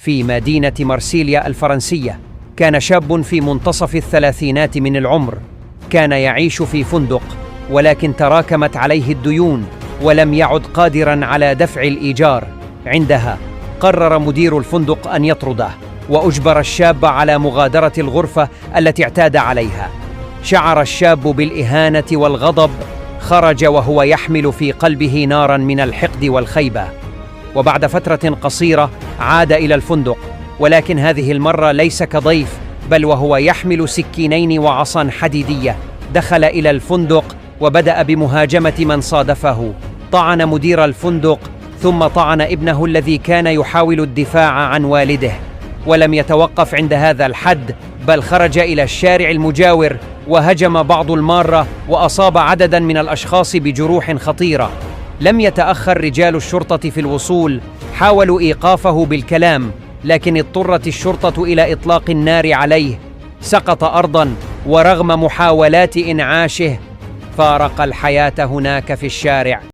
في مدينة مرسيليا الفرنسية. كان شاب في منتصف الثلاثينات من العمر، كان يعيش في فندق، ولكن تراكمت عليه الديون ولم يعد قادراً على دفع الإيجار. عندها قرر مدير الفندق أن يطرده، وأجبر الشاب على مغادرة الغرفة التي اعتاد عليها. شعر الشاب بالإهانة والغضب، خرج وهو يحمل في قلبه ناراً من الحقد والخيبة. وبعد فترة قصيرة عاد إلى الفندق، ولكن هذه المرة ليس كضيف، بل وهو يحمل سكينين وعصا حديدية. دخل إلى الفندق وبدأ بمهاجمة من صادفه. طعن مدير الفندق، ثم طعن ابنه الذي كان يحاول الدفاع عن والده. ولم يتوقف عند هذا الحد، بل خرج إلى الشارع المجاور وهجم بعض المارة، وأصاب عدداً من الأشخاص بجروح خطيرة. لم يتأخر رجال الشرطة في الوصول، حاولوا إيقافه بالكلام، لكن اضطرت الشرطة إلى إطلاق النار عليه. سقط أرضاً، ورغم محاولات إنعاشه فارق الحياة هناك في الشارع.